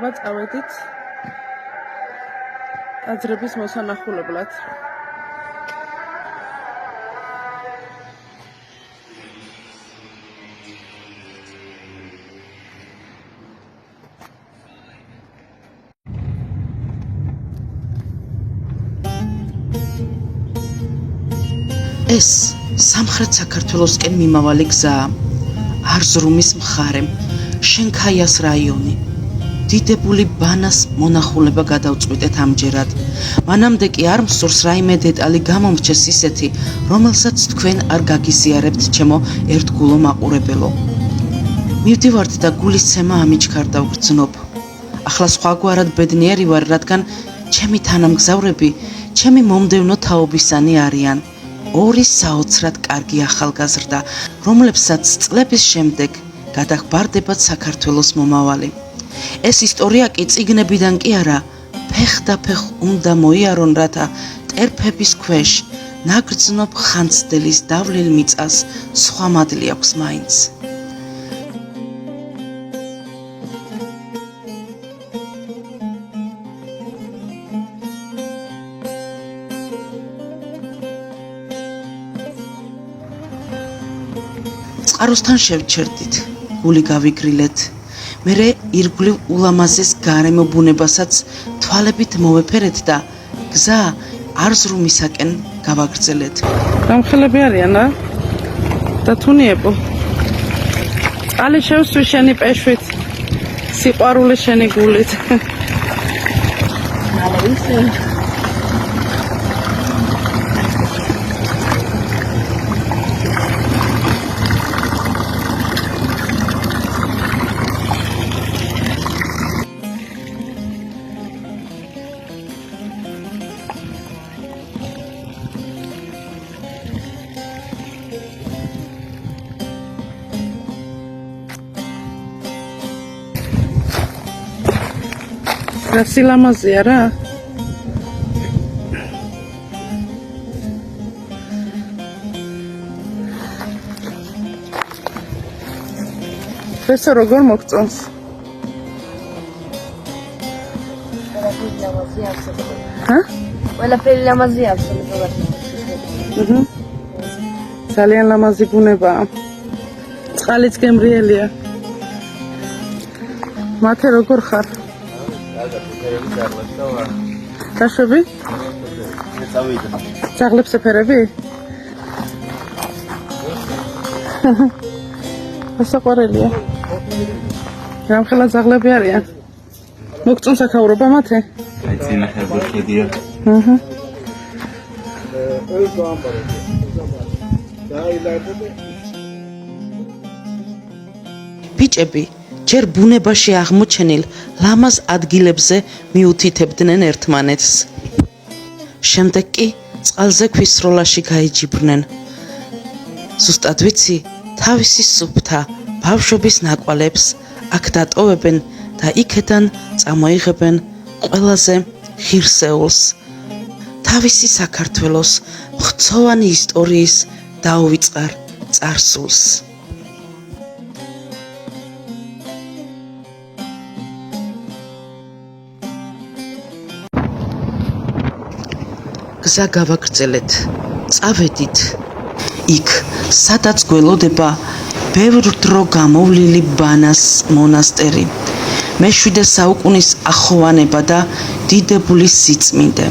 ვაწავედით ტაძრების მოსანახულებლად. ეს სამხრეთ საქართველოსკენ მიმავალი გზაა. არზრუმის მხარე, შენქაიას რაიონი. დიდებული ბანას მონახულება გადავწყვიტეთ ამჯერად. მანამდე კი არ მსურს რაიმე დეტალი გამომრჩეს ისეთი, რომელსაც თქვენ არ გაგიზიარებთ ჩემო ერთგულო მაყურებელო. მივდივართ და გულისცემა ამიჩქარდა ვგრძნობ. ახლა სხვაგვარად ბედნიერი ვარ, რადგან ჩემი თანამგზავრები ჩემი მომდევნო თაობისანი არიან. ორი საოცრად კარგი ახალგაზრდა, რომლებსაც წლების შემდეგ გადაგვარდებათ საქართველოს მომავალი. ეს ისტორია კი წიგნებიდან კი არა, ფეხდაფეხ უნდა მოიარონ, რათა ტერფების ქვეშ ნაგრძნობ ხანძთელის დავლილ მიწას სხვა მადლი აქვს მაინც. წყაროსთან შევჩერდით, გული გავიგრილეთ. მერე ირგვლივ ულამაზეს გარემო ბუნებასაც თვალებით მოვეფერეთ და გზა არზრუმისაკენ გავაგრძელეთ. გამხელები არიან რა? და თუნიებო. წყალი შევსვი შენი პეშვით, სიყვარული შენი გულით. რა სილამაზეა რა? ეს როგორ მოგწონს? ყველაფერი ლამაზია აბსოლუტურად. ძალიან ლამაზი ბუნებაა. წყალიც გემრიელია. მათე როგორ ხარ? დაშვები? ძაღლებს ეფერები? ასაყვარელია. რამხელა ძაღლები არიან? მოგწონს აქაურობა მათე? აი წინა ხერხი ხედია. ბიჭები ჯერ ბუნებაში აღმოჩენილ ლამაზ ადგილებზე მიუთითებდნენ ერთმანეთს. შემდეგ კი წყალზე ქვისროლაში გაიჯიბრნენ. ზუსტად ვიცი, თავისი სუფთა ბავშვობის ნაკვალებს აქ დატოვებენ და იქედან წამოიღებენ ყველაზე ღირსეულს, თავისი საქართველოს მხცოვანი ისტორიის დაუვიწყარ წარსულს. გზა გავაგრძელეთ, წავედით იქ, სადაც გველოდება ბევრ დრო გამოვლილი ბანას მონასტერი, მე-7 საუკუნის ახოვანება და დიდებული სიწმინდე.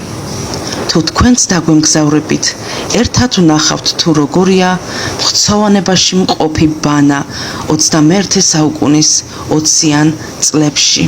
თუ თქვენც დაგვემგზავრებით, ერთად ვნახავთ თუ როგორია მხცოვანებაში მყოფი ბანა 21 საუკუნის 20-იან წლებში.